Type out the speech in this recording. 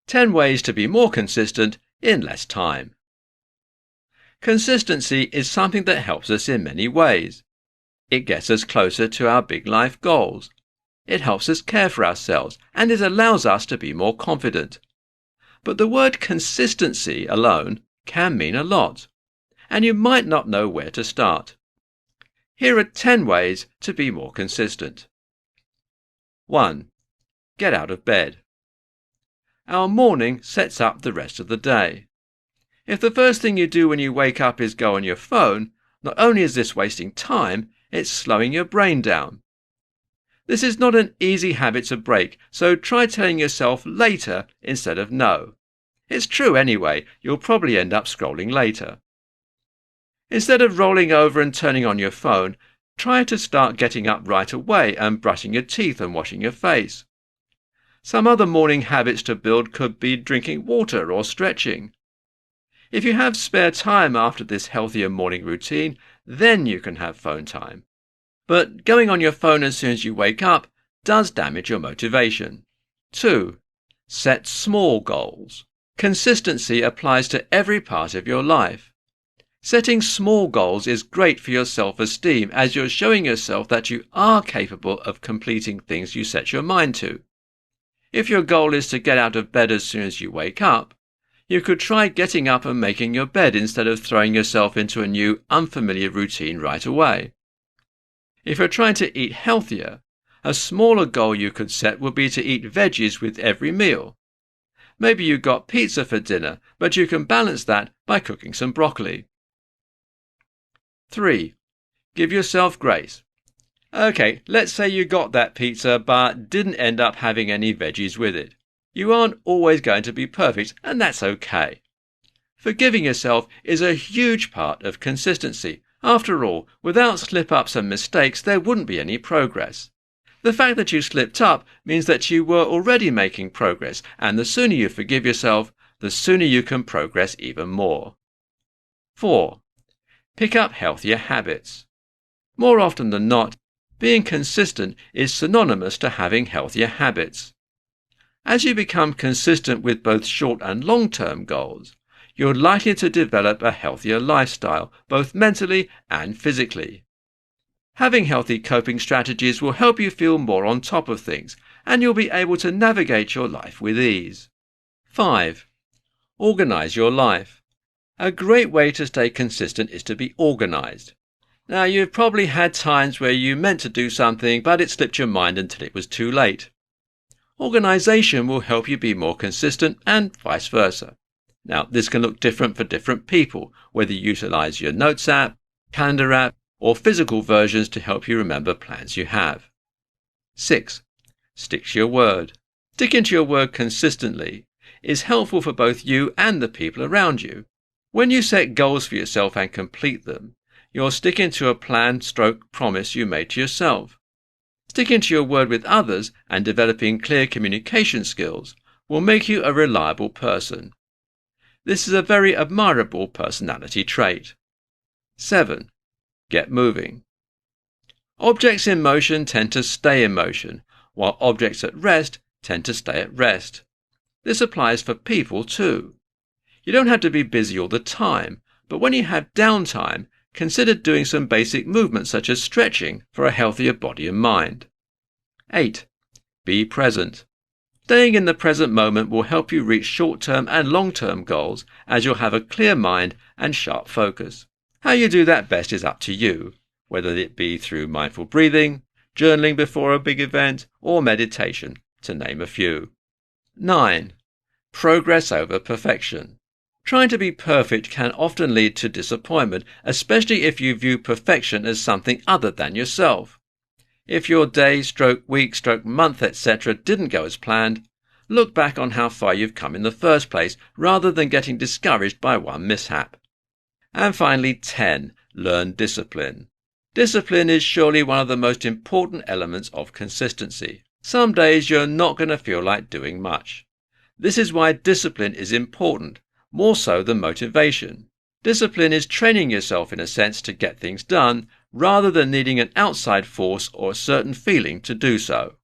10 ways to be more consistent in less time. Consistency is something that helps us in many ways. It gets us closer to our big life goals. It helps us care for ourselves, and it allows us to be more confident. But the word consistency alone can mean a lot, and you might not know where to start. Here are 10 ways to be more consistent. 1. Get out of bed. Our morning sets up the rest of the day. If the first thing you do when you wake up is go on your phone, not only is this wasting time, it's slowing your brain down. This is not an easy habit to break, so try telling yourself later instead of no. It's true anyway, you'll probably end up scrolling later. Instead of rolling over and turning on your phone, try to start getting up right away and brushing your teeth and washing your face. Some other morning habits to build could be drinking water or stretching. If you have spare time after this healthier morning routine, then you can have phone time. But going on your phone as soon as you wake up does damage your motivation. 2. Set small goals. Consistency applies to every part of your life. Setting small goals is great for your self-esteem as you're showing yourself that you are capable of completing things you set your mind to. If your goal is to get out of bed as soon as you wake up, you could try getting up and making your bed instead of throwing yourself into a new, unfamiliar routine right away. If you're trying to eat healthier, a smaller goal you could set would be to eat veggies with every meal. Maybe you got pizza for dinner, but you can balance that by cooking some broccoli. 3. Give yourself grace. Okay, let's say you got that pizza but didn't end up having any veggies with it. You aren't always going to be perfect, and that's okay. Forgiving yourself is a huge part of consistency. After all, without slip-ups and mistakes, there wouldn't be any progress. The fact that you slipped up means that you were already making progress, and the sooner you forgive yourself, the sooner you can progress even more. 4. Pick up healthier habits. More often than not, being consistent is synonymous to having healthier habits. As you become consistent with both short and long-term goals, you're likely to develop a healthier lifestyle, both mentally and physically. Having healthy coping strategies will help you feel more on top of things, and you'll be able to navigate your life with ease. 5. Organize your life. A great way to stay consistent is to be organized. Now, you've probably had times where you meant to do something, but it slipped your mind until it was too late. Organization will help you be more consistent and vice versa. Now, this can look different for different people, whether you utilize your notes app, calendar app, or physical versions to help you remember plans you have. 6. Stick to your word. Sticking to your word consistently is helpful for both you and the people around you. When you set goals for yourself and complete them, you're sticking to a plan/promise you made to yourself. Sticking to your word with others and developing clear communication skills will make you a reliable person. This is a very admirable personality trait. 7. Get moving. Objects in motion tend to stay in motion, while objects at rest tend to stay at rest. This applies for people too. You don't have to be busy all the time, but when you have downtime, consider doing some basic movements such as stretching for a healthier body and mind. 8. Be present. Staying in the present moment will help you reach short-term and long-term goals as you'll have a clear mind and sharp focus. How you do that best is up to you, whether it be through mindful breathing, journaling before a big event, or meditation, to name a few. 9. Progress over perfection. Trying to be perfect can often lead to disappointment, especially if you view perfection as something other than yourself. If your day, week, month, etc. didn't go as planned, look back on how far you've come in the first place rather than getting discouraged by one mishap. And finally, 10. Learn discipline. Discipline is surely one of the most important elements of consistency. Some days you're not going to feel like doing much. This is why discipline is important, more so than motivation. Discipline is training yourself in a sense to get things done, rather than needing an outside force or a certain feeling to do so.